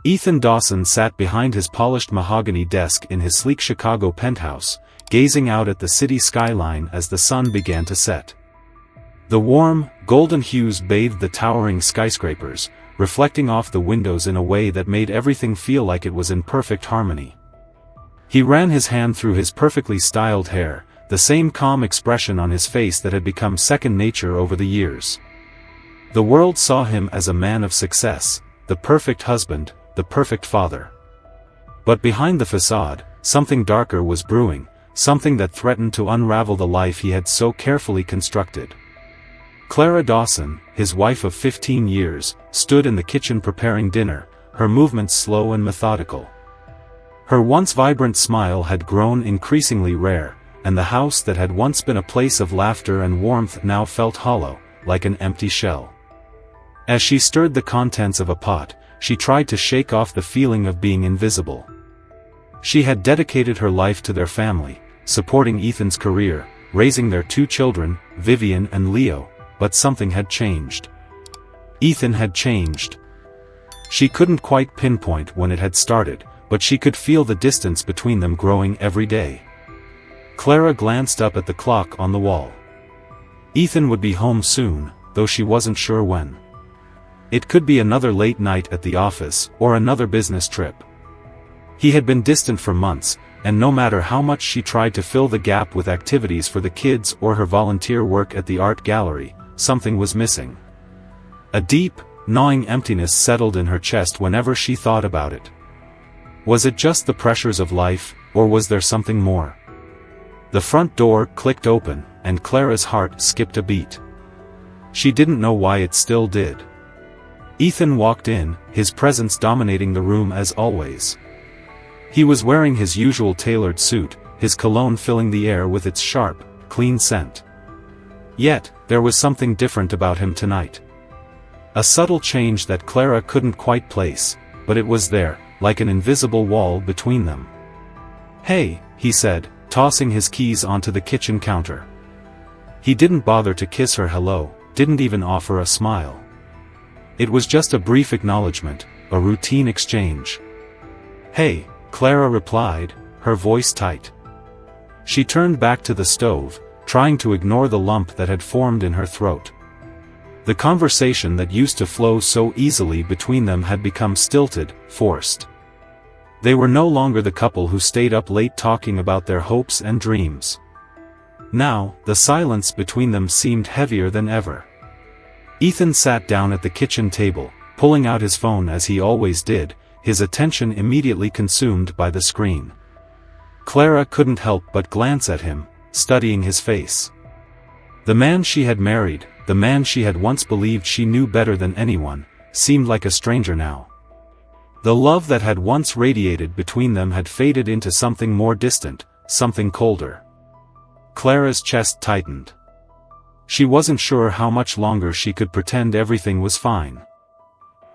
Ethan Dawson sat behind his polished mahogany desk in his sleek Chicago penthouse, gazing out at the city skyline as the sun began to set. The warm, golden hues bathed the towering skyscrapers, reflecting off the windows in a way that made everything feel like it was in perfect harmony. He ran his hand through his perfectly styled hair, the same calm expression on his face that had become second nature over the years. The world saw him as a man of success, the perfect husband, the perfect father. But behind the facade, something darker was brewing, something that threatened to unravel the life he had so carefully constructed. Clara Dawson, his wife of 15 years, stood in the kitchen preparing dinner, her movements slow and methodical. Her once vibrant smile had grown increasingly rare, and the house that had once been a place of laughter and warmth now felt hollow, like an empty shell. As she stirred the contents of a pot, she tried to shake off the feeling of being invisible. She had dedicated her life to their family, supporting Ethan's career, raising their 2 children, Vivian and Leo, but something had changed. Ethan had changed. She couldn't quite pinpoint when it had started, but she could feel the distance between them growing every day. Clara glanced up at the clock on the wall. Ethan would be home soon, though she wasn't sure when. It could be another late night at the office, or another business trip. He had been distant for months, and no matter how much she tried to fill the gap with activities for the kids or her volunteer work at the art gallery, something was missing. A deep, gnawing emptiness settled in her chest whenever she thought about it. Was it just the pressures of life, or was there something more? The front door clicked open, and Clara's heart skipped a beat. She didn't know why it still did. Ethan walked in, his presence dominating the room as always. He was wearing his usual tailored suit, his cologne filling the air with its sharp, clean scent. Yet, there was something different about him tonight. A subtle change that Clara couldn't quite place, but it was there, like an invisible wall between them. "Hey," he said, tossing his keys onto the kitchen counter. He didn't bother to kiss her hello, didn't even offer a smile. It was just a brief acknowledgement, a routine exchange. "Hey," Clara replied, her voice tight. She turned back to the stove, trying to ignore the lump that had formed in her throat. The conversation that used to flow so easily between them had become stilted, forced. They were no longer the couple who stayed up late talking about their hopes and dreams. Now, the silence between them seemed heavier than ever. Ethan sat down at the kitchen table, pulling out his phone as he always did, his attention immediately consumed by the screen. Clara couldn't help but glance at him, studying his face. The man she had married, the man she had once believed she knew better than anyone, seemed like a stranger now. The love that had once radiated between them had faded into something more distant, something colder. Clara's chest tightened. She wasn't sure how much longer she could pretend everything was fine.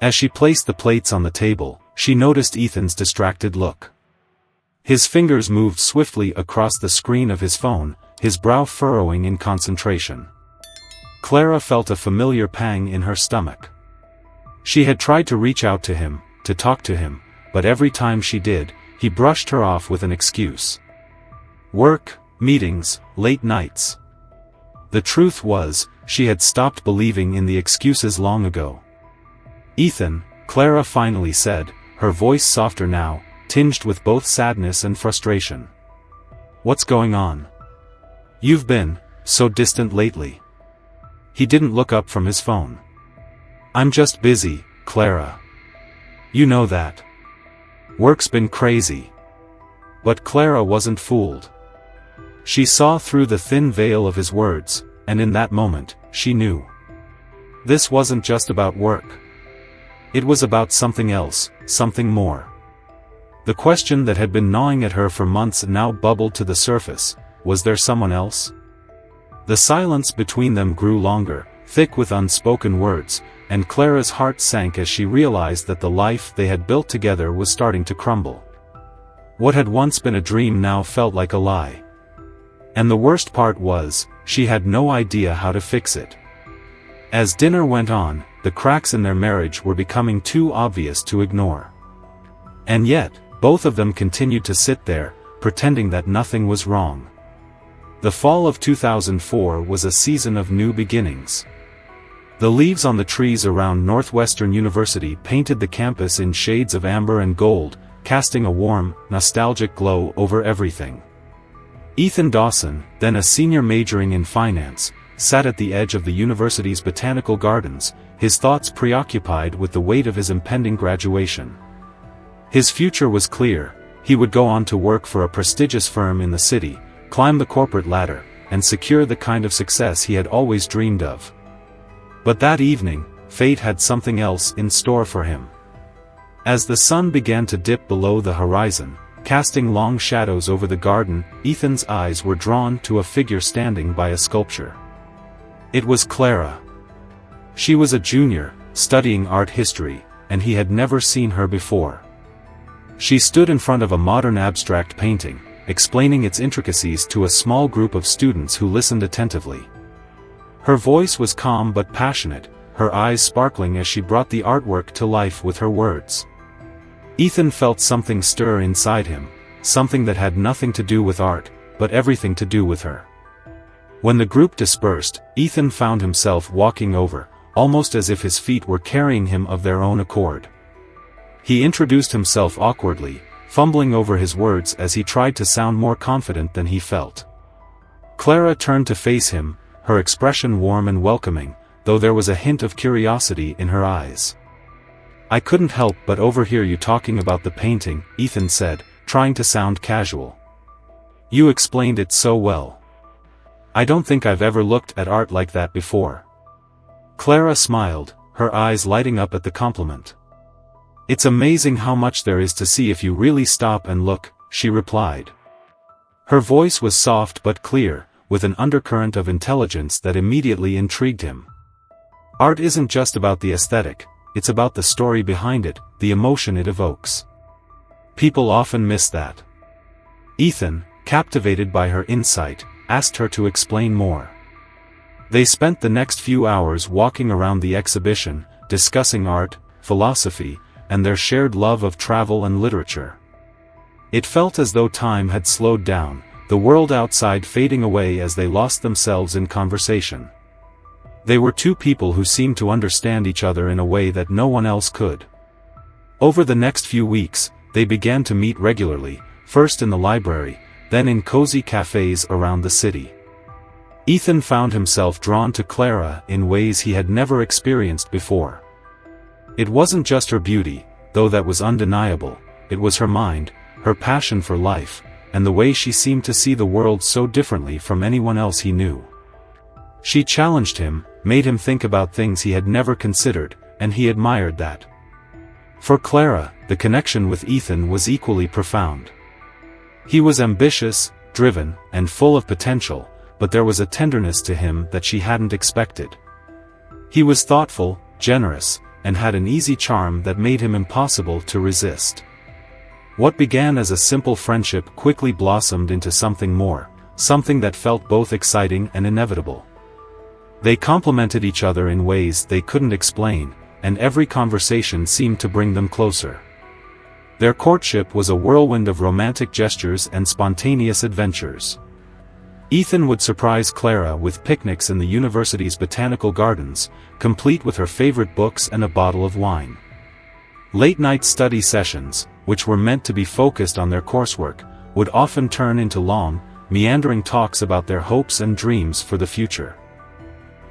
As she placed the plates on the table, she noticed Ethan's distracted look. His fingers moved swiftly across the screen of his phone, his brow furrowing in concentration. Clara felt a familiar pang in her stomach. She had tried to reach out to him, to talk to him, but every time she did, he brushed her off with an excuse. Work, meetings, late nights. The truth was, she had stopped believing in the excuses long ago. "Ethan," Clara finally said, her voice softer now, tinged with both sadness and frustration. "What's going on? You've been so distant lately." He didn't look up from his phone. "I'm just busy, Clara. You know that. Work's been crazy." But Clara wasn't fooled. She saw through the thin veil of his words, and in that moment, she knew. This wasn't just about work. It was about something else, something more. The question that had been gnawing at her for months now bubbled to the surface: was there someone else? The silence between them grew longer, thick with unspoken words, and Clara's heart sank as she realized that the life they had built together was starting to crumble. What had once been a dream now felt like a lie. And the worst part was, she had no idea how to fix it. As dinner went on, the cracks in their marriage were becoming too obvious to ignore. And yet, both of them continued to sit there, pretending that nothing was wrong. The fall of 2004 was a season of new beginnings. The leaves on the trees around Northwestern University painted the campus in shades of amber and gold, casting a warm, nostalgic glow over everything. Ethan Dawson, then a senior majoring in finance, sat at the edge of the university's botanical gardens, his thoughts preoccupied with the weight of his impending graduation. His future was clear: he would go on to work for a prestigious firm in the city, climb the corporate ladder, and secure the kind of success he had always dreamed of. But that evening, fate had something else in store for him. As the sun began to dip below the horizon, casting long shadows over the garden, Ethan's eyes were drawn to a figure standing by a sculpture. It was Clara. She was a junior, studying art history, and he had never seen her before. She stood in front of a modern abstract painting, explaining its intricacies to a small group of students who listened attentively. Her voice was calm but passionate, her eyes sparkling as she brought the artwork to life with her words. Ethan felt something stir inside him, something that had nothing to do with art, but everything to do with her. When the group dispersed, Ethan found himself walking over, almost as if his feet were carrying him of their own accord. He introduced himself awkwardly, fumbling over his words as he tried to sound more confident than he felt. Clara turned to face him, her expression warm and welcoming, though there was a hint of curiosity in her eyes. "I couldn't help but overhear you talking about the painting," Ethan said, trying to sound casual. "You explained it so well. I don't think I've ever looked at art like that before." Clara smiled, her eyes lighting up at the compliment. "It's amazing how much there is to see if you really stop and look," she replied. Her voice was soft but clear, with an undercurrent of intelligence that immediately intrigued him. Art isn't just about the aesthetic, it's about the story behind it, the emotion it evokes. People often miss that. Ethan, captivated by her insight, asked her to explain more. They spent the next few hours walking around the exhibition, discussing art, philosophy, and their shared love of travel and literature. It felt as though time had slowed down, the world outside fading away as they lost themselves in conversation. They were two people who seemed to understand each other in a way that no one else could. Over the next few weeks, they began to meet regularly, first in the library, then in cozy cafes around the city. Ethan found himself drawn to Clara in ways he had never experienced before. It wasn't just her beauty, though that was undeniable, it was her mind, her passion for life, and the way she seemed to see the world so differently from anyone else he knew. She challenged him, made him think about things he had never considered, and he admired that. For Clara, the connection with Ethan was equally profound. He was ambitious, driven, and full of potential, but there was a tenderness to him that she hadn't expected. He was thoughtful, generous, and had an easy charm that made him impossible to resist. What began as a simple friendship quickly blossomed into something more, something that felt both exciting and inevitable. They complemented each other in ways they couldn't explain, and every conversation seemed to bring them closer. Their courtship was a whirlwind of romantic gestures and spontaneous adventures. Ethan would surprise Clara with picnics in the university's botanical gardens, complete with her favorite books and a bottle of wine. Late-night study sessions, which were meant to be focused on their coursework, would often turn into long, meandering talks about their hopes and dreams for the future.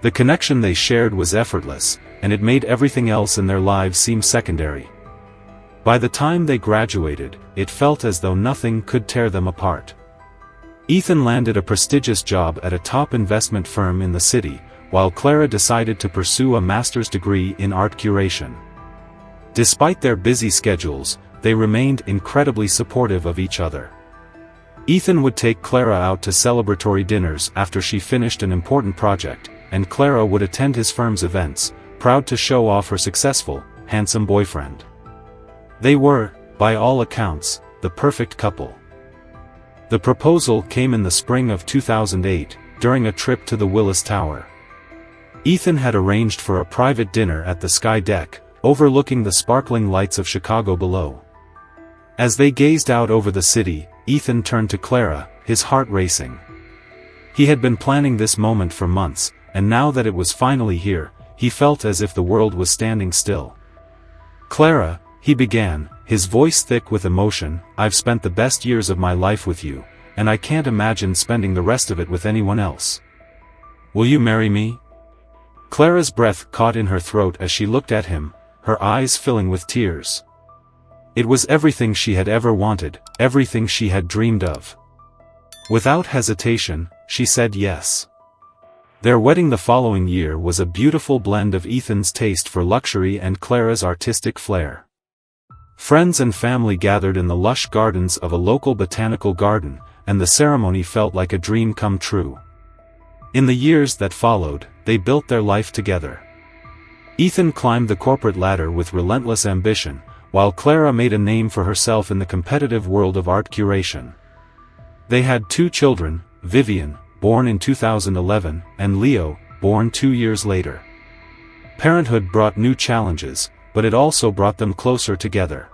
The connection they shared was effortless, and it made everything else in their lives seem secondary. By the time they graduated, it felt as though nothing could tear them apart. Ethan landed a prestigious job at a top investment firm in the city, while Clara decided to pursue a master's degree in art curation. Despite their busy schedules, they remained incredibly supportive of each other. Ethan would take Clara out to celebratory dinners after she finished an important project, and Clara would attend his firm's events, proud to show off her successful, handsome boyfriend. They were, by all accounts, the perfect couple. The proposal came in the spring of 2008, during a trip to the Willis Tower. Ethan had arranged for a private dinner at the sky deck, overlooking the sparkling lights of Chicago below. As they gazed out over the city, Ethan turned to Clara, his heart racing. He had been planning this moment for months, and now that it was finally here, he felt as if the world was standing still. "Clara," he began, his voice thick with emotion, "I've spent the best years of my life with you, and I can't imagine spending the rest of it with anyone else. Will you marry me?" Clara's breath caught in her throat as she looked at him, her eyes filling with tears. It was everything she had ever wanted, everything she had dreamed of. Without hesitation, she said yes. Their wedding the following year was a beautiful blend of Ethan's taste for luxury and Clara's artistic flair. Friends and family gathered in the lush gardens of a local botanical garden, and the ceremony felt like a dream come true. In the years that followed, they built their life together. Ethan climbed the corporate ladder with relentless ambition, while Clara made a name for herself in the competitive world of art curation. They had 2 children, Vivian, born in 2011, and Leo, born 2 years later. Parenthood brought new challenges, but it also brought them closer together.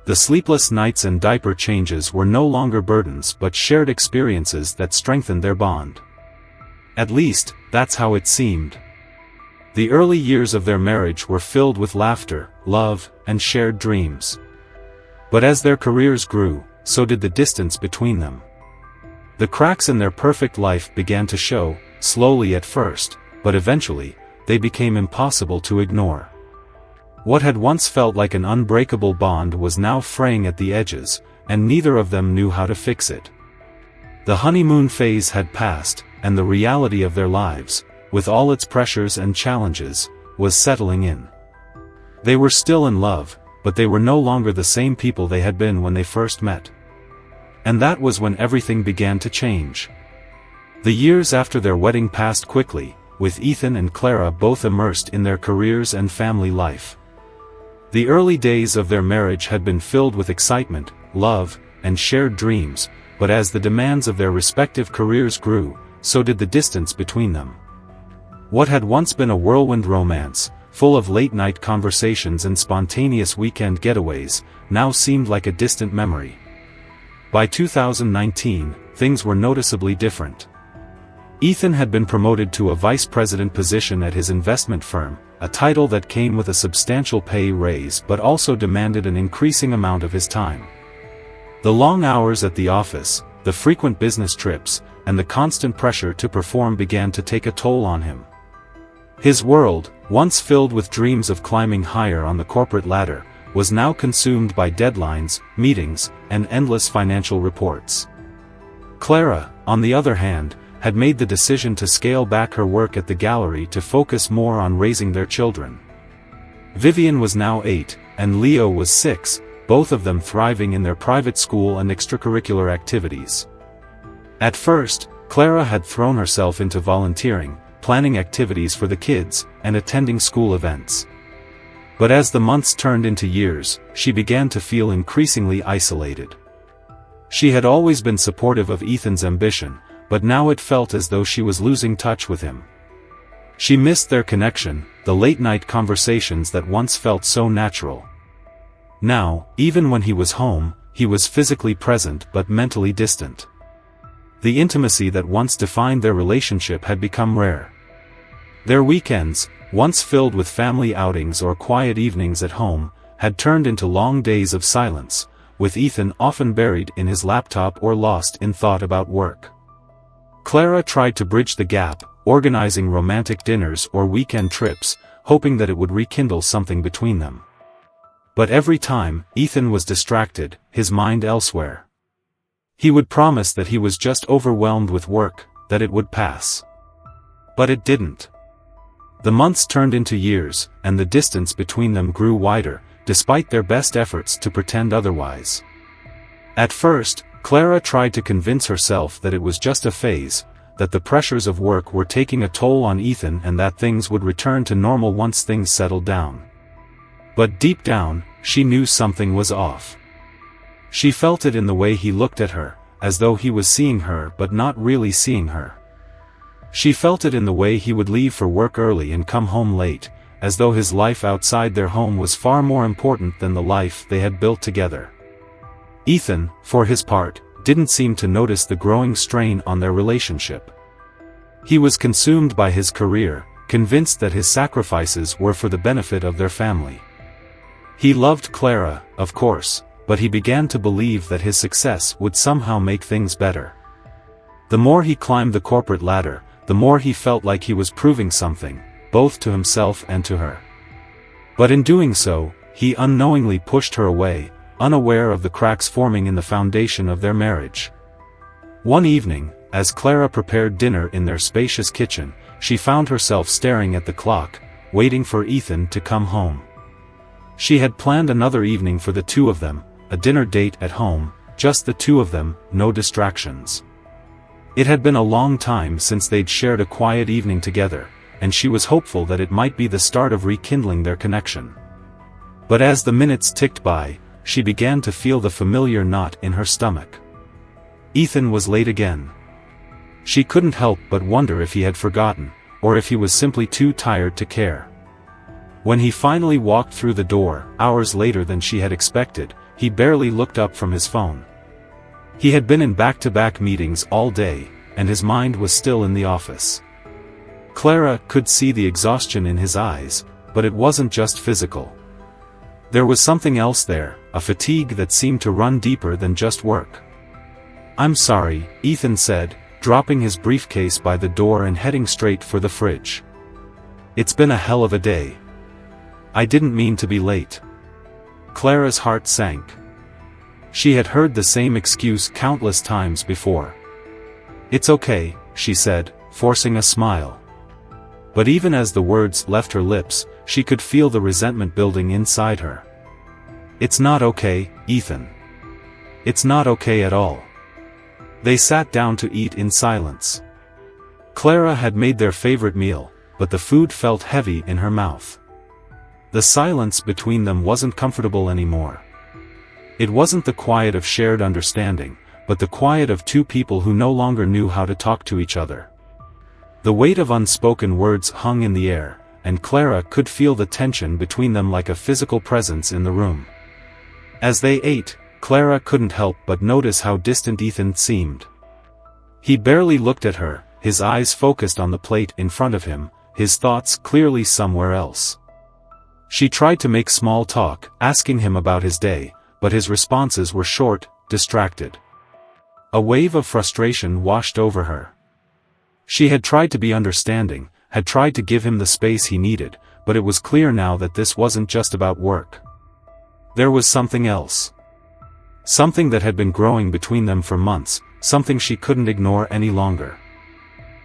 The sleepless nights and diaper changes were no longer burdens but shared experiences that strengthened their bond. At least, that's how it seemed. The early years of their marriage were filled with laughter, love, and shared dreams. But as their careers grew, so did the distance between them. The cracks in their perfect life began to show, slowly at first, but eventually, they became impossible to ignore. What had once felt like an unbreakable bond was now fraying at the edges, and neither of them knew how to fix it. The honeymoon phase had passed, and the reality of their lives, with all its pressures and challenges, was settling in. They were still in love, but they were no longer the same people they had been when they first met. And that was when everything began to change. The years after their wedding passed quickly, with Ethan and Clara both immersed in their careers and family life. The early days of their marriage had been filled with excitement, love, and shared dreams, but as the demands of their respective careers grew, so did the distance between them. What had once been a whirlwind romance, full of late-night conversations and spontaneous weekend getaways, now seemed like a distant memory. By 2019, things were noticeably different. Ethan had been promoted to a vice president position at his investment firm, a title that came with a substantial pay raise but also demanded an increasing amount of his time. The long hours at the office, the frequent business trips, and the constant pressure to perform began to take a toll on him. His world, once filled with dreams of climbing higher on the corporate ladder, was now consumed by deadlines, meetings, and endless financial reports. Clara, on the other hand, had made the decision to scale back her work at the gallery to focus more on raising their children. Vivian was now 8, and Leo was 6, both of them thriving in their private school and extracurricular activities. At first, Clara had thrown herself into volunteering, planning activities for the kids, and attending school events. But as the months turned into years, she began to feel increasingly isolated. She had always been supportive of Ethan's ambition, but now it felt as though she was losing touch with him. She missed their connection, the late-night conversations that once felt so natural. Now, even when he was home, he was physically present but mentally distant. The intimacy that once defined their relationship had become rare. Their weekends, once filled with family outings or quiet evenings at home, had turned into long days of silence, with Ethan often buried in his laptop or lost in thought about work. Clara tried to bridge the gap, organizing romantic dinners or weekend trips, hoping that it would rekindle something between them. But every time, Ethan was distracted, his mind elsewhere. He would promise that he was just overwhelmed with work, that it would pass. But it didn't. The months turned into years, and the distance between them grew wider, despite their best efforts to pretend otherwise. At first, Clara tried to convince herself that it was just a phase, that the pressures of work were taking a toll on Ethan and that things would return to normal once things settled down. But deep down, she knew something was off. She felt it in the way he looked at her, as though he was seeing her but not really seeing her. She felt it in the way he would leave for work early and come home late, as though his life outside their home was far more important than the life they had built together. Ethan, for his part, didn't seem to notice the growing strain on their relationship. He was consumed by his career, convinced that his sacrifices were for the benefit of their family. He loved Clara, of course, but he began to believe that his success would somehow make things better. The more he climbed the corporate ladder, the more he felt like he was proving something, both to himself and to her. But in doing so, he unknowingly pushed her away, unaware of the cracks forming in the foundation of their marriage. One evening, as Clara prepared dinner in their spacious kitchen, she found herself staring at the clock, waiting for Ethan to come home. She had planned another evening for the two of them, a dinner date at home, just the two of them, no distractions. It had been a long time since they'd shared a quiet evening together, and she was hopeful that it might be the start of rekindling their connection. But as the minutes ticked by, she began to feel the familiar knot in her stomach. Ethan was late again. She couldn't help but wonder if he had forgotten, or if he was simply too tired to care. When he finally walked through the door, hours later than she had expected, he barely looked up from his phone. He had been in back-to-back meetings all day, and his mind was still in the office. Clara could see the exhaustion in his eyes, but it wasn't just physical. There was something else there, a fatigue that seemed to run deeper than just work. "I'm sorry," Ethan said, dropping his briefcase by the door and heading straight for the fridge. "It's been a hell of a day. I didn't mean to be late." Clara's heart sank. She had heard the same excuse countless times before. "It's okay," she said, forcing a smile. But even as the words left her lips, she could feel the resentment building inside her. "It's not okay, Ethan. It's not okay at all." They sat down to eat in silence. Clara had made their favorite meal, but the food felt heavy in her mouth. The silence between them wasn't comfortable anymore. It wasn't the quiet of shared understanding, but the quiet of two people who no longer knew how to talk to each other. The weight of unspoken words hung in the air, and Clara could feel the tension between them like a physical presence in the room. As they ate, Clara couldn't help but notice how distant Ethan seemed. He barely looked at her, his eyes focused on the plate in front of him, his thoughts clearly somewhere else. She tried to make small talk, asking him about his day, but his responses were short, distracted. A wave of frustration washed over her. She had tried to be understanding, had tried to give him the space he needed, but it was clear now that this wasn't just about work. There was something else. Something that had been growing between them for months, something she couldn't ignore any longer.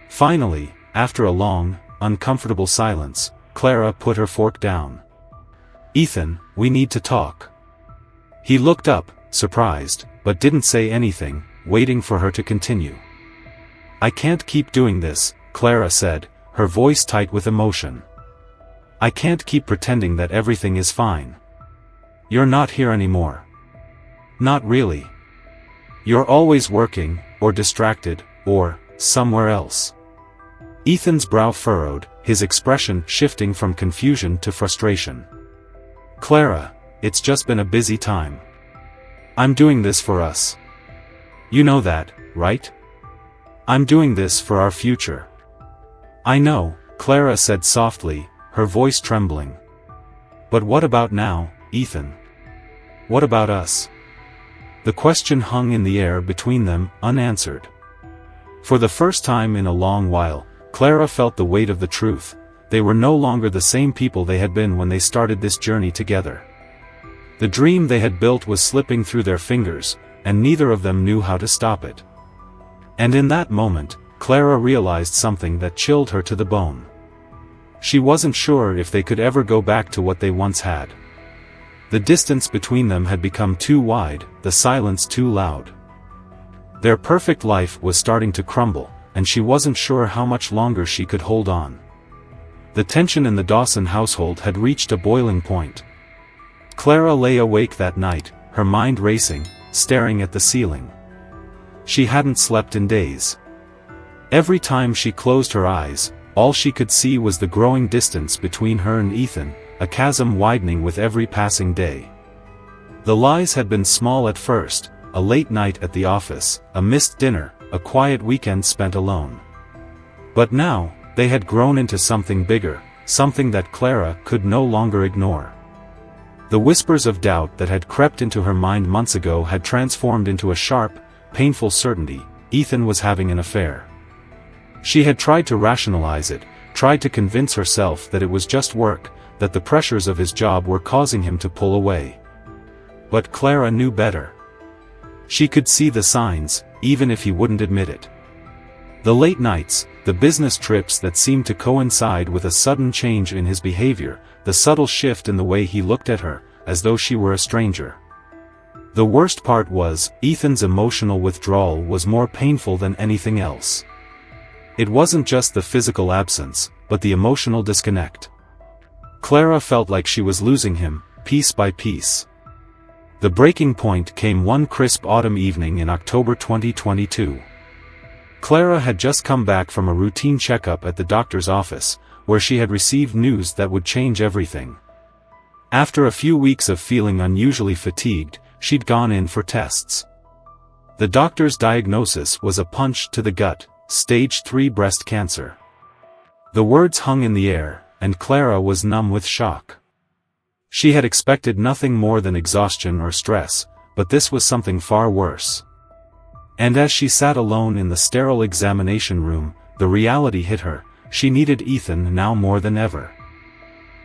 Finally, after a long, uncomfortable silence, Clara put her fork down. "Ethan, we need to talk." He looked up, surprised, but didn't say anything, waiting for her to continue. "I can't keep doing this," Clara said, her voice tight with emotion. "I can't keep pretending that everything is fine. You're not here anymore. Not really. You're always working, or distracted, or somewhere else." Ethan's brow furrowed, his expression shifting from confusion to frustration. "Clara, it's just been a busy time. I'm doing this for us. You know that, right? I'm doing this for our future." "I know," Clara said softly, her voice trembling. "But what about now, Ethan? What about us?" The question hung in the air between them, unanswered. For the first time in a long while, Clara felt the weight of the truth. They were no longer the same people they had been when they started this journey together. The dream they had built was slipping through their fingers, and neither of them knew how to stop it. And in that moment, Clara realized something that chilled her to the bone. She wasn't sure if they could ever go back to what they once had. The distance between them had become too wide, the silence too loud. Their perfect life was starting to crumble, and she wasn't sure how much longer she could hold on. The tension in the Dawson household had reached a boiling point. Clara lay awake that night, her mind racing, staring at the ceiling. She hadn't slept in days. Every time she closed her eyes, all she could see was the growing distance between her and Ethan, a chasm widening with every passing day. The lies had been small at first, a late night at the office, a missed dinner, a quiet weekend spent alone. But now, they had grown into something bigger, something that Clara could no longer ignore. The whispers of doubt that had crept into her mind months ago had transformed into a sharp, painful certainty: Ethan was having an affair. She had tried to rationalize it, tried to convince herself that it was just work, that the pressures of his job were causing him to pull away. But Clara knew better. She could see the signs, even if he wouldn't admit it. The late nights, the business trips that seemed to coincide with a sudden change in his behavior, the subtle shift in the way he looked at her, as though she were a stranger. The worst part was, Ethan's emotional withdrawal was more painful than anything else. It wasn't just the physical absence, but the emotional disconnect. Clara felt like she was losing him, piece by piece. The breaking point came one crisp autumn evening in October 2022. Clara had just come back from a routine checkup at the doctor's office, where she had received news that would change everything. After a few weeks of feeling unusually fatigued, she'd gone in for tests. The doctor's diagnosis was a punch to the gut: stage 3 breast cancer. The words hung in the air, and Clara was numb with shock. She had expected nothing more than exhaustion or stress, but this was something far worse. And as she sat alone in the sterile examination room, the reality hit her: she needed Ethan now more than ever.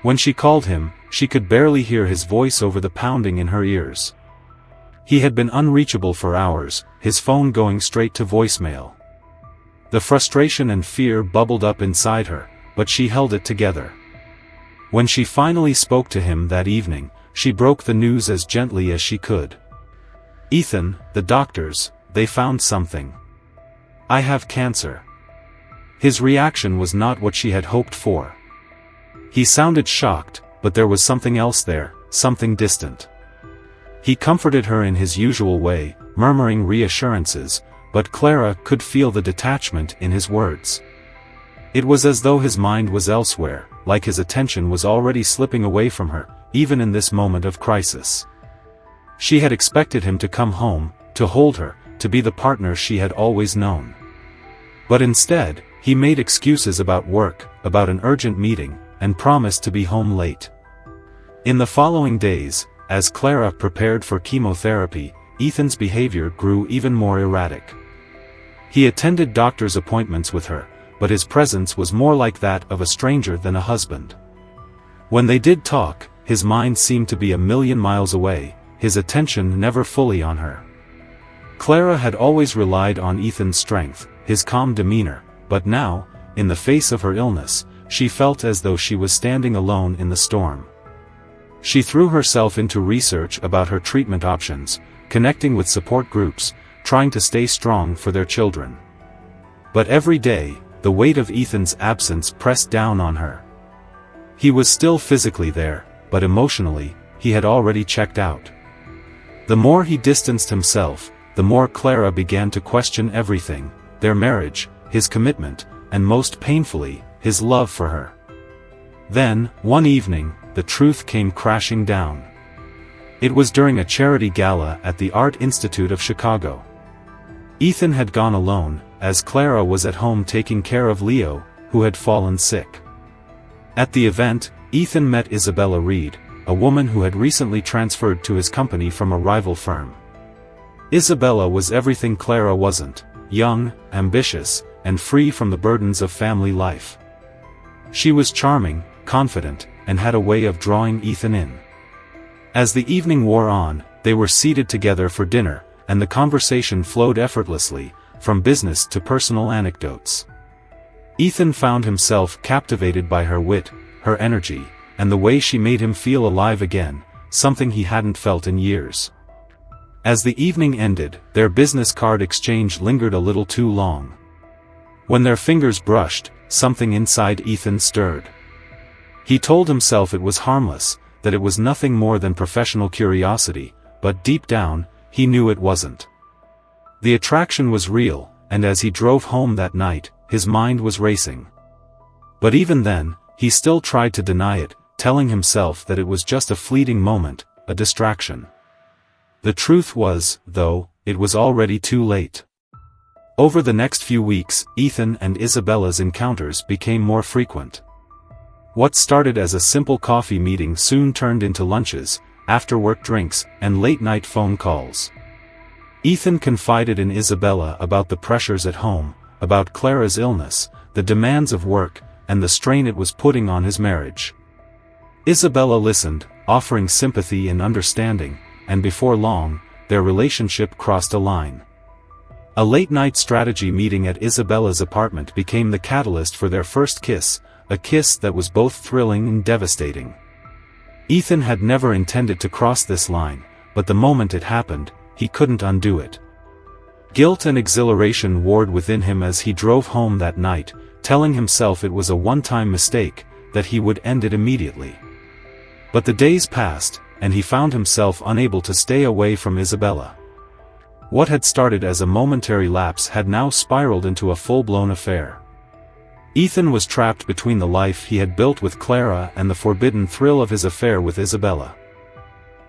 When she called him, she could barely hear his voice over the pounding in her ears. He had been unreachable for hours, his phone going straight to voicemail. The frustration and fear bubbled up inside her, but she held it together. When she finally spoke to him that evening, she broke the news as gently as she could. "Ethan, the doctors, they found something. I have cancer." His reaction was not what she had hoped for. He sounded shocked, but there was something else there, something distant. He comforted her in his usual way, murmuring reassurances, but Clara could feel the detachment in his words. It was as though his mind was elsewhere, like his attention was already slipping away from her, even in this moment of crisis. She had expected him to come home, to hold her, to be the partner she had always known. But instead, he made excuses about work, about an urgent meeting, and promised to be home late. In the following days, as Clara prepared for chemotherapy, Ethan's behavior grew even more erratic. He attended doctor's appointments with her, but his presence was more like that of a stranger than a husband. When they did talk, his mind seemed to be a million miles away, his attention never fully on her. Clara had always relied on Ethan's strength, his calm demeanor, but now, in the face of her illness, she felt as though she was standing alone in the storm. She threw herself into research about her treatment options, connecting with support groups, trying to stay strong for their children. But every day, the weight of Ethan's absence pressed down on her. He was still physically there, but emotionally, he had already checked out. The more he distanced himself, the more Clara began to question everything: their marriage, his commitment, and most painfully, his love for her. Then, one evening, the truth came crashing down. It was during a charity gala at the Art Institute of Chicago. Ethan had gone alone, as Clara was at home taking care of Leo, who had fallen sick. At the event, Ethan met Isabella Reed, a woman who had recently transferred to his company from a rival firm. Isabella was everything Clara wasn't: young, ambitious, and free from the burdens of family life. She was charming, confident, and had a way of drawing Ethan in. As the evening wore on, they were seated together for dinner, and the conversation flowed effortlessly, from business to personal anecdotes. Ethan found himself captivated by her wit, her energy, and the way she made him feel alive again, something he hadn't felt in years. As the evening ended, their business card exchange lingered a little too long. When their fingers brushed, something inside Ethan stirred. He told himself it was harmless, that it was nothing more than professional curiosity, but deep down, he knew it wasn't. The attraction was real, and as he drove home that night, his mind was racing. But even then, he still tried to deny it, telling himself that it was just a fleeting moment, a distraction. The truth was, though, it was already too late. Over the next few weeks, Ethan and Isabella's encounters became more frequent. What started as a simple coffee meeting soon turned into lunches, after-work drinks, and late-night phone calls. Ethan confided in Isabella about the pressures at home, about Clara's illness, the demands of work, and the strain it was putting on his marriage. Isabella listened, offering sympathy and understanding, and before long, their relationship crossed a line. A late-night strategy meeting at Isabella's apartment became the catalyst for their first kiss, a kiss that was both thrilling and devastating. Ethan had never intended to cross this line, but the moment it happened, he couldn't undo it. Guilt and exhilaration warred within him as he drove home that night, telling himself it was a one-time mistake, that he would end it immediately. But the days passed, and he found himself unable to stay away from Isabella. What had started as a momentary lapse had now spiraled into a full-blown affair. Ethan was trapped between the life he had built with Clara and the forbidden thrill of his affair with Isabella.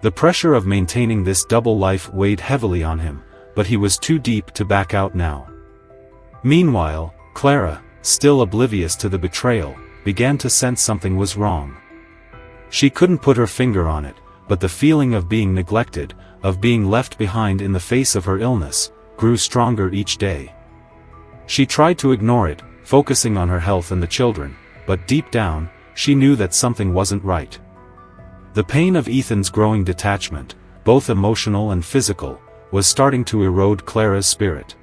The pressure of maintaining this double life weighed heavily on him, but he was too deep to back out now. Meanwhile, Clara, still oblivious to the betrayal, began to sense something was wrong. She couldn't put her finger on it, but the feeling of being neglected, of being left behind in the face of her illness, grew stronger each day. She tried to ignore it, focusing on her health and the children, but deep down, she knew that something wasn't right. The pain of Ethan's growing detachment, both emotional and physical, was starting to erode Clara's spirit.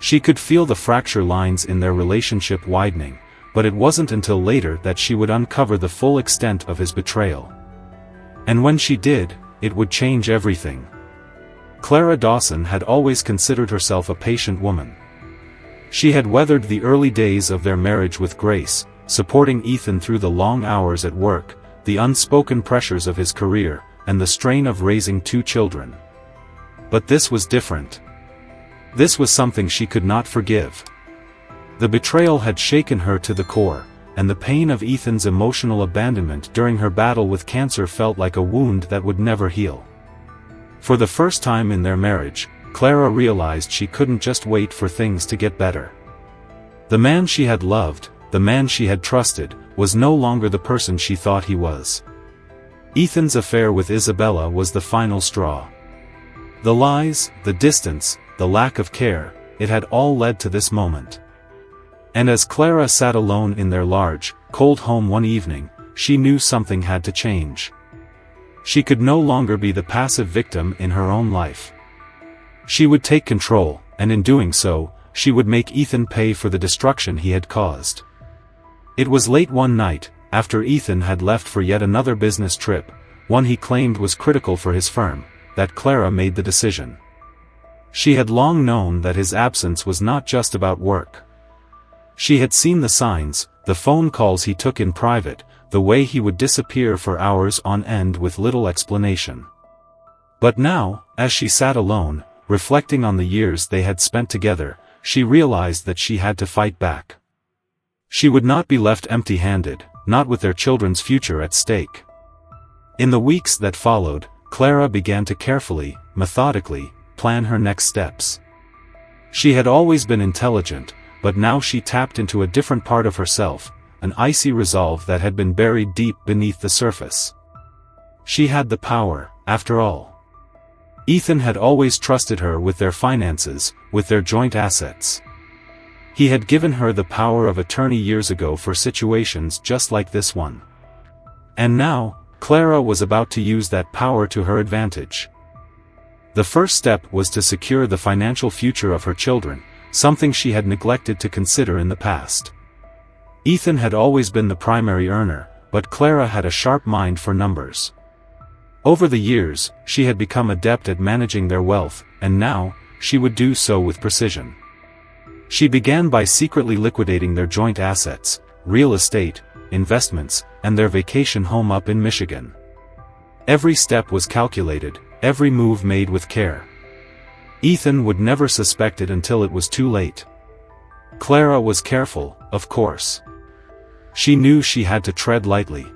She could feel the fracture lines in their relationship widening, but it wasn't until later that she would uncover the full extent of his betrayal. And when she did, it would change everything. Clara Dawson had always considered herself a patient woman. She had weathered the early days of their marriage with grace, supporting Ethan through the long hours at work, the unspoken pressures of his career, and the strain of raising 2 children. But this was different. This was something she could not forgive. The betrayal had shaken her to the core, and the pain of Ethan's emotional abandonment during her battle with cancer felt like a wound that would never heal. For the first time in their marriage, Clara realized she couldn't just wait for things to get better. The man she had loved, the man she had trusted, was no longer the person she thought he was. Ethan's affair with Isabella was the final straw. The lies, the distance, the lack of care, it had all led to this moment. And as Clara sat alone in their large, cold home one evening, she knew something had to change. She could no longer be the passive victim in her own life. She would take control, and in doing so, she would make Ethan pay for the destruction he had caused. It was late one night, after Ethan had left for yet another business trip, one he claimed was critical for his firm, that Clara made the decision. She had long known that his absence was not just about work. She had seen the signs, the phone calls he took in private, the way he would disappear for hours on end with little explanation. But now, as she sat alone, reflecting on the years they had spent together, she realized that she had to fight back. She would not be left empty-handed, not with their children's future at stake. In the weeks that followed, Clara began to carefully, methodically, plan her next steps. She had always been intelligent, but now she tapped into a different part of herself, an icy resolve that had been buried deep beneath the surface. She had the power, after all. Ethan had always trusted her with their finances, with their joint assets. He had given her the power of attorney years ago for situations just like this one. And now, Clara was about to use that power to her advantage. The first step was to secure the financial future of her children, something she had neglected to consider in the past. Ethan had always been the primary earner, but Clara had a sharp mind for numbers. Over the years, she had become adept at managing their wealth, and now, she would do so with precision. She began by secretly liquidating their joint assets, real estate, investments, and their vacation home up in Michigan. Every step was calculated, every move made with care. Ethan would never suspect it until it was too late. Clara was careful, of course. She knew she had to tread lightly.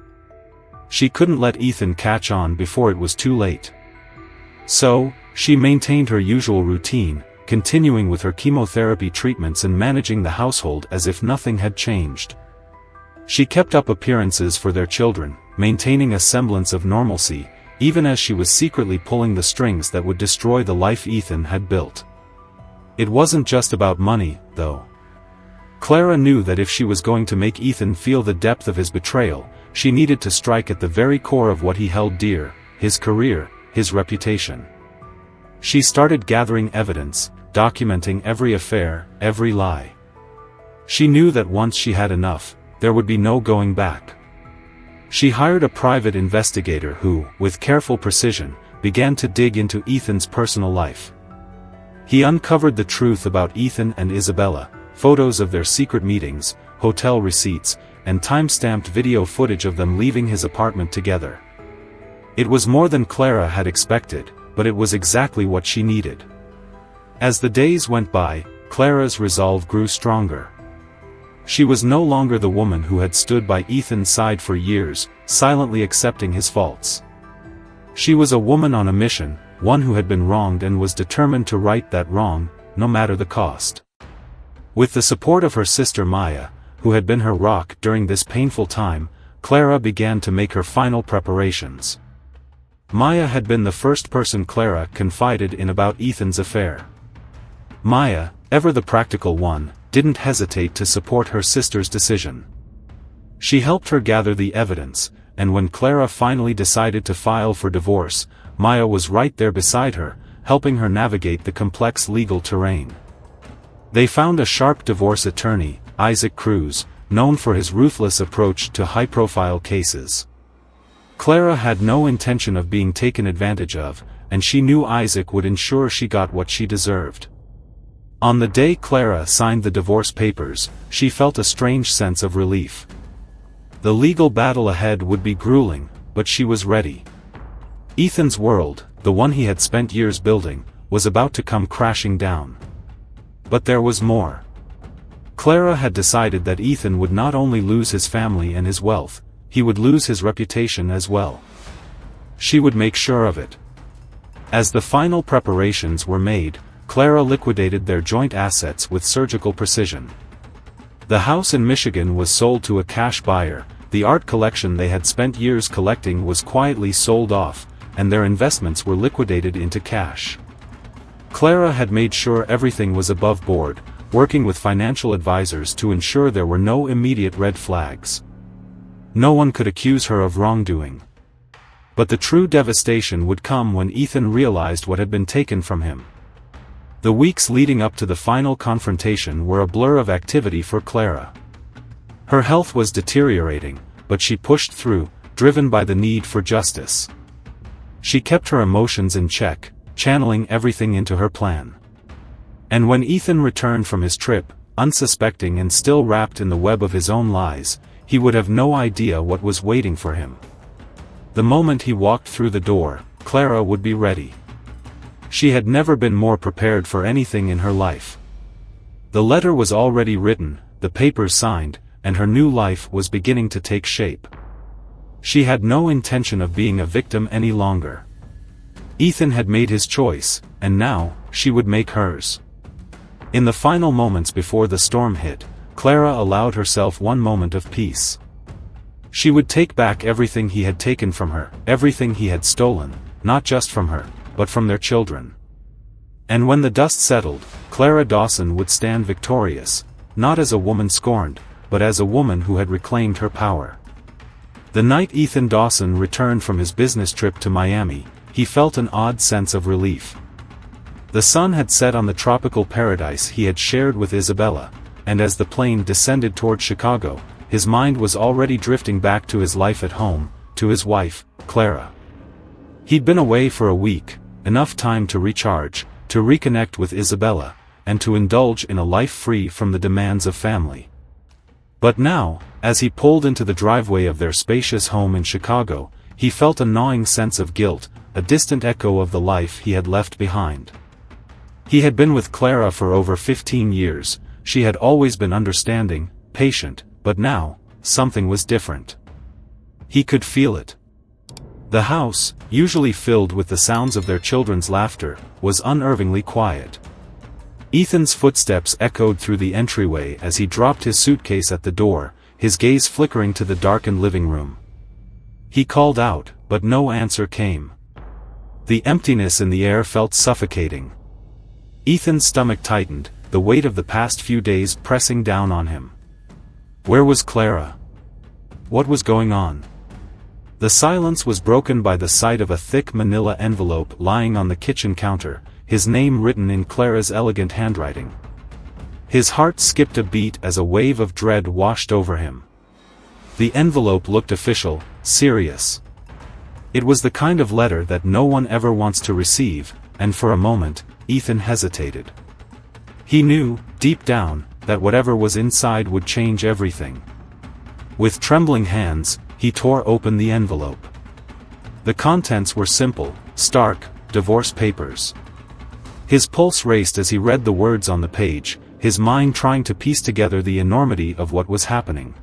She couldn't let Ethan catch on before it was too late. So, she maintained her usual routine, continuing with her chemotherapy treatments and managing the household as if nothing had changed. She kept up appearances for their children, maintaining a semblance of normalcy, even as she was secretly pulling the strings that would destroy the life Ethan had built. It wasn't just about money, though. Clara knew that if she was going to make Ethan feel the depth of his betrayal, she needed to strike at the very core of what he held dear, his career, his reputation. She started gathering evidence, documenting every affair, every lie. She knew that once she had enough, there would be no going back. She hired a private investigator who, with careful precision, began to dig into Ethan's personal life. He uncovered the truth about Ethan and Isabella, photos of their secret meetings, hotel receipts, and time-stamped video footage of them leaving his apartment together. It was more than Clara had expected, but it was exactly what she needed. As the days went by, Clara's resolve grew stronger. She was no longer the woman who had stood by Ethan's side for years, silently accepting his faults. She was a woman on a mission, one who had been wronged and was determined to right that wrong, no matter the cost. With the support of her sister Maya, who had been her rock during this painful time, Clara began to make her final preparations. Maya had been the first person Clara confided in about Ethan's affair. Maya, ever the practical one, didn't hesitate to support her sister's decision. She helped her gather the evidence, and when Clara finally decided to file for divorce, Maya was right there beside her, helping her navigate the complex legal terrain. They found a sharp divorce attorney, Isaac Cruz, known for his ruthless approach to high-profile cases. Clara had no intention of being taken advantage of, and she knew Isaac would ensure she got what she deserved. On the day Clara signed the divorce papers, she felt a strange sense of relief. The legal battle ahead would be grueling, but she was ready. Ethan's world, the one he had spent years building, was about to come crashing down. But there was more. Clara had decided that Ethan would not only lose his family and his wealth, he would lose his reputation as well. She would make sure of it. As the final preparations were made, Clara liquidated their joint assets with surgical precision. The house in Michigan was sold to a cash buyer, the art collection they had spent years collecting was quietly sold off, and their investments were liquidated into cash. Clara had made sure everything was above board, working with financial advisors to ensure there were no immediate red flags. No one could accuse her of wrongdoing. But the true devastation would come when Ethan realized what had been taken from him. The weeks leading up to the final confrontation were a blur of activity for Clara. Her health was deteriorating, but she pushed through, driven by the need for justice. She kept her emotions in check, channeling everything into her plan. And when Ethan returned from his trip, unsuspecting and still wrapped in the web of his own lies, he would have no idea what was waiting for him. The moment he walked through the door, Clara would be ready. She had never been more prepared for anything in her life. The letter was already written, the papers signed, and her new life was beginning to take shape. She had no intention of being a victim any longer. Ethan had made his choice, and now, she would make hers. In the final moments before the storm hit, Clara allowed herself one moment of peace. She would take back everything he had taken from her, everything he had stolen, not just from her, but from their children. And when the dust settled, Clara Dawson would stand victorious, not as a woman scorned, but as a woman who had reclaimed her power. The night Ethan Dawson returned from his business trip to Miami, he felt an odd sense of relief. The sun had set on the tropical paradise he had shared with Isabella, and as the plane descended toward Chicago, his mind was already drifting back to his life at home, to his wife, Clara. He'd been away for a week, enough time to recharge, to reconnect with Isabella, and to indulge in a life free from the demands of family. But now, as he pulled into the driveway of their spacious home in Chicago, he felt a gnawing sense of guilt, a distant echo of the life he had left behind. He had been with Clara for over 15 years, she had always been understanding, patient, but now, something was different. He could feel it. The house, usually filled with the sounds of their children's laughter, was unnervingly quiet. Ethan's footsteps echoed through the entryway as he dropped his suitcase at the door, his gaze flickering to the darkened living room. He called out, but no answer came. The emptiness in the air felt suffocating. Ethan's stomach tightened, the weight of the past few days pressing down on him. Where was Clara? What was going on? The silence was broken by the sight of a thick manila envelope lying on the kitchen counter, his name written in Clara's elegant handwriting. His heart skipped a beat as a wave of dread washed over him. The envelope looked official, serious. It was the kind of letter that no one ever wants to receive, and for a moment, Ethan hesitated. He knew, deep down, that whatever was inside would change everything. With trembling hands, he tore open the envelope. The contents were simple, stark, divorce papers. His pulse raced as he read the words on the page, his mind trying to piece together the enormity of what was happening.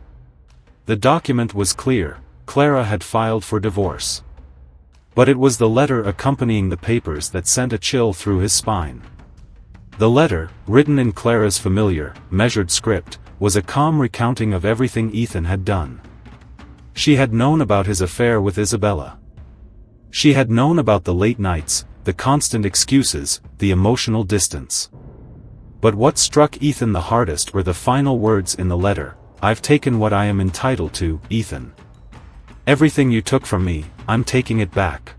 The document was clear: Clara had filed for divorce. But it was the letter accompanying the papers that sent a chill through his spine. The letter, written in Clara's familiar, measured script, was a calm recounting of everything Ethan had done. She had known about his affair with Isabella. She had known about the late nights, the constant excuses, the emotional distance. But what struck Ethan the hardest were the final words in the letter: "I've taken what I am entitled to, Ethan. Everything you took from me, I'm taking it back.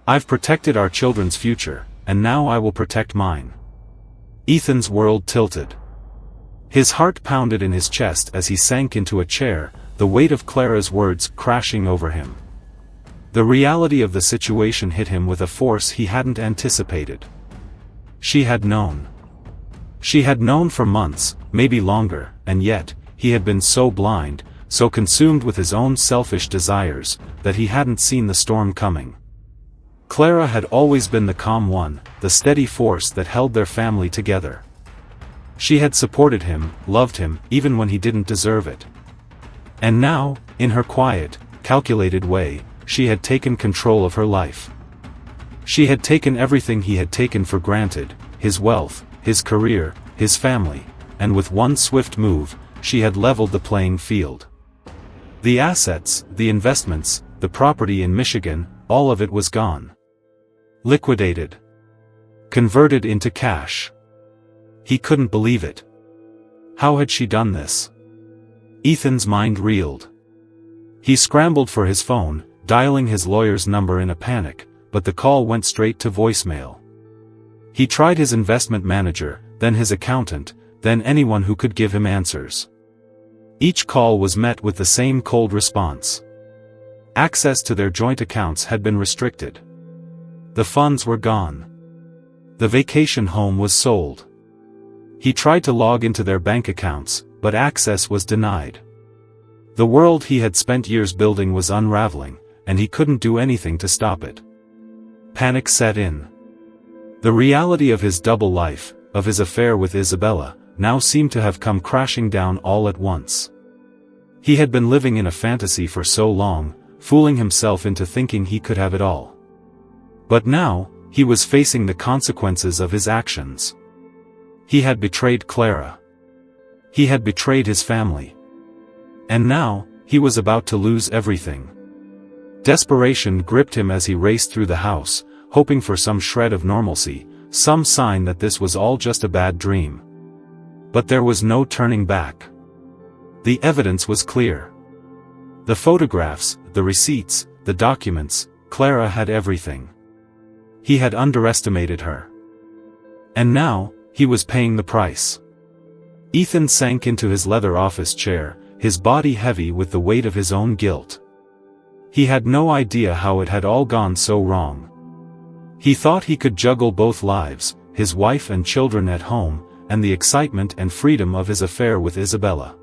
I've protected our children's future, and now I will protect mine." Ethan's world tilted. His heart pounded in his chest as he sank into a chair, the weight of Clara's words crashing over him. The reality of the situation hit him with a force he hadn't anticipated. She had known. She had known for months, maybe longer, and yet, he had been so blind, so consumed with his own selfish desires, that he hadn't seen the storm coming. Clara had always been the calm one, the steady force that held their family together. She had supported him, loved him, even when he didn't deserve it. And now, in her quiet, calculated way, she had taken control of her life. She had taken everything he had taken for granted: his wealth, his career, his family, and with one swift move, she had leveled the playing field. The assets, the investments, the property in Michigan, all of it was gone. Liquidated. Converted into cash. He couldn't believe it. How had she done this? Ethan's mind reeled. He scrambled for his phone, dialing his lawyer's number in a panic, but the call went straight to voicemail. He tried his investment manager, then his accountant, then anyone who could give him answers. Each call was met with the same cold response. Access to their joint accounts had been restricted. The funds were gone. The vacation home was sold. He tried to log into their bank accounts, but access was denied. The world he had spent years building was unraveling, and he couldn't do anything to stop it. Panic set in. The reality of his double life, of his affair with Isabella, now seemed to have come crashing down all at once. He had been living in a fantasy for so long, fooling himself into thinking he could have it all. But now, he was facing the consequences of his actions. He had betrayed Clara. He had betrayed his family. And now, he was about to lose everything. Desperation gripped him as he raced through the house, hoping for some shred of normalcy, some sign that this was all just a bad dream. But there was no turning back. The evidence was clear. The photographs, the receipts, the documents, Clara had everything. He had underestimated her. And now, he was paying the price. Ethan sank into his leather office chair, his body heavy with the weight of his own guilt. He had no idea how it had all gone so wrong. He thought he could juggle both lives, his wife and children at home, and the excitement and freedom of his affair with Isabella.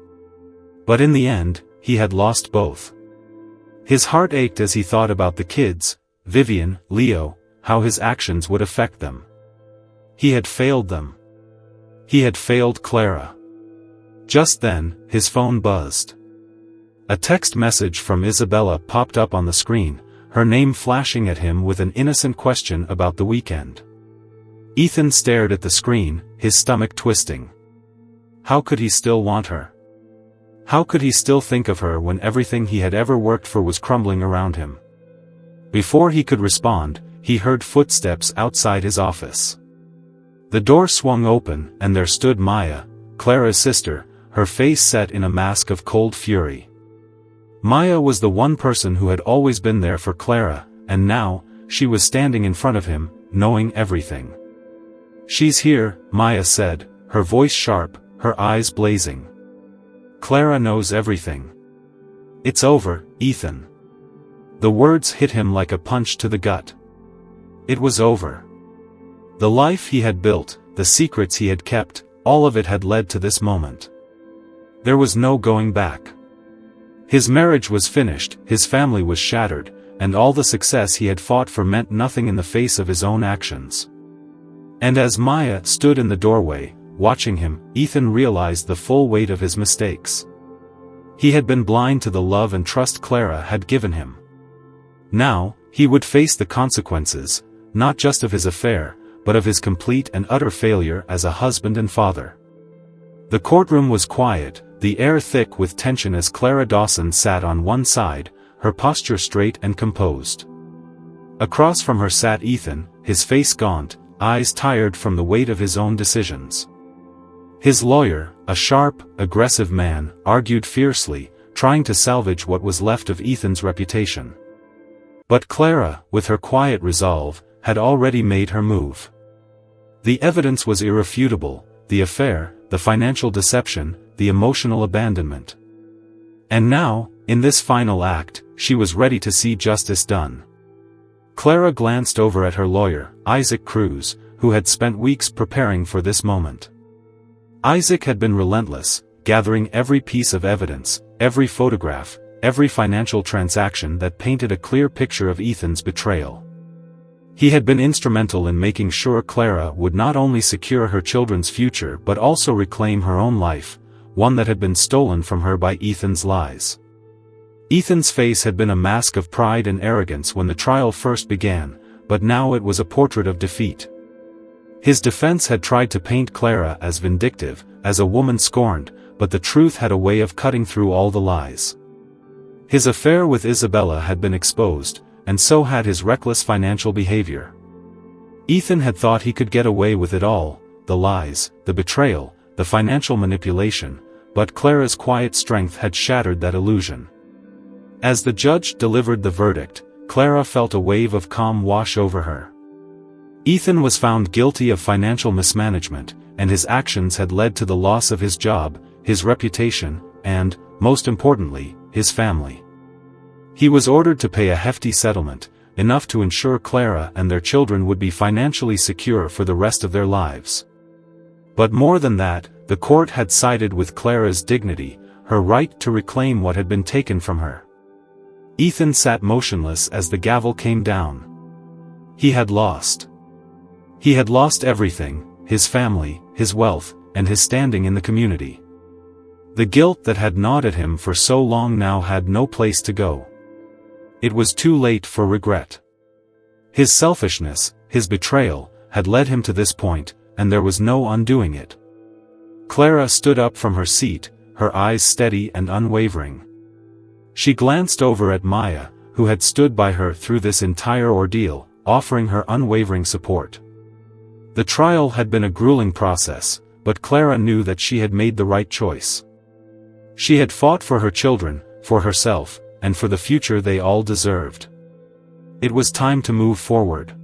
But in the end, he had lost both. His heart ached as he thought about the kids, Vivian, Leo, how his actions would affect them. He had failed them. He had failed Clara. Just then, his phone buzzed. A text message from Isabella popped up on the screen, her name flashing at him with an innocent question about the weekend. Ethan stared at the screen, his stomach twisting. How could he still want her? How could he still think of her when everything he had ever worked for was crumbling around him? Before he could respond, he heard footsteps outside his office. The door swung open, and there stood Maya, Clara's sister, her face set in a mask of cold fury. Maya was the one person who had always been there for Clara, and now, she was standing in front of him, knowing everything. "She's here," Maya said, her voice sharp, her eyes blazing. "Clara knows everything. It's over, Ethan." The words hit him like a punch to the gut. It was over. The life he had built, the secrets he had kept, all of it had led to this moment. There was no going back. His marriage was finished, his family was shattered, and all the success he had fought for meant nothing in the face of his own actions. And as Maya stood in the doorway, watching him, Ethan realized the full weight of his mistakes. He had been blind to the love and trust Clara had given him. Now, he would face the consequences, not just of his affair, but of his complete and utter failure as a husband and father. The courtroom was quiet, the air thick with tension as Clara Dawson sat on one side, her posture straight and composed. Across from her sat Ethan, his face gaunt, eyes tired from the weight of his own decisions. His lawyer, a sharp, aggressive man, argued fiercely, trying to salvage what was left of Ethan's reputation. But Clara, with her quiet resolve, had already made her move. The evidence was irrefutable, the affair, the financial deception, the emotional abandonment. And now, in this final act, she was ready to see justice done. Clara glanced over at her lawyer, Isaac Cruz, who had spent weeks preparing for this moment. Isaac had been relentless, gathering every piece of evidence, every photograph, every financial transaction that painted a clear picture of Ethan's betrayal. He had been instrumental in making sure Clara would not only secure her children's future but also reclaim her own life, one that had been stolen from her by Ethan's lies. Ethan's face had been a mask of pride and arrogance when the trial first began, but now it was a portrait of defeat. His defense had tried to paint Clara as vindictive, as a woman scorned, but the truth had a way of cutting through all the lies. His affair with Isabella had been exposed, and so had his reckless financial behavior. Ethan had thought he could get away with it all, the lies, the betrayal, the financial manipulation, but Clara's quiet strength had shattered that illusion. As the judge delivered the verdict, Clara felt a wave of calm wash over her. Ethan was found guilty of financial mismanagement, and his actions had led to the loss of his job, his reputation, and, most importantly, his family. He was ordered to pay a hefty settlement, enough to ensure Clara and their children would be financially secure for the rest of their lives. But more than that, the court had sided with Clara's dignity, her right to reclaim what had been taken from her. Ethan sat motionless as the gavel came down. He had lost. He had lost everything, his family, his wealth, and his standing in the community. The guilt that had gnawed at him for so long now had no place to go. It was too late for regret. His selfishness, his betrayal, had led him to this point, and there was no undoing it. Clara stood up from her seat, her eyes steady and unwavering. She glanced over at Maya, who had stood by her through this entire ordeal, offering her unwavering support. The trial had been a grueling process, but Clara knew that she had made the right choice. She had fought for her children, for herself, and for the future they all deserved. It was time to move forward.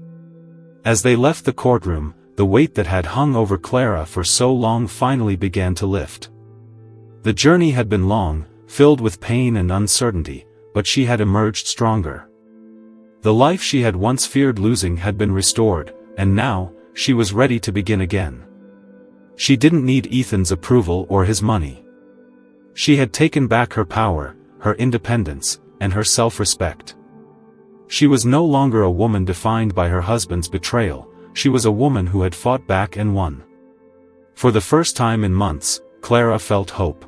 As they left the courtroom, the weight that had hung over Clara for so long finally began to lift. The journey had been long, filled with pain and uncertainty, but she had emerged stronger. The life she had once feared losing had been restored, and now, she was ready to begin again. She didn't need Ethan's approval or his money. She had taken back her power, her independence, and her self-respect. She was no longer a woman defined by her husband's betrayal, she was a woman who had fought back and won. For the first time in months, Clara felt hope.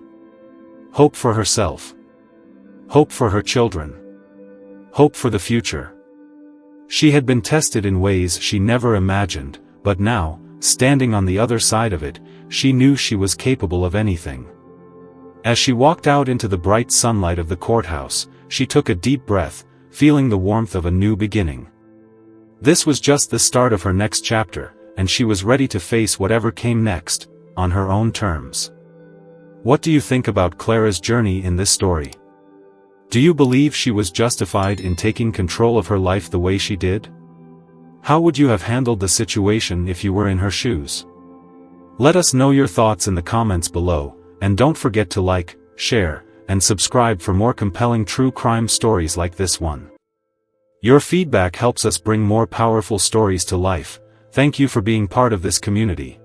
Hope for herself. Hope for her children. Hope for the future. She had been tested in ways she never imagined, but now, standing on the other side of it, she knew she was capable of anything. As she walked out into the bright sunlight of the courthouse, she took a deep breath, feeling the warmth of a new beginning. This was just the start of her next chapter, and she was ready to face whatever came next, on her own terms. What do you think about Clara's journey in this story? Do you believe she was justified in taking control of her life the way she did? How would you have handled the situation if you were in her shoes? Let us know your thoughts in the comments below, and don't forget to like, share, and subscribe for more compelling true crime stories like this one. Your feedback helps us bring more powerful stories to life. Thank you for being part of this community.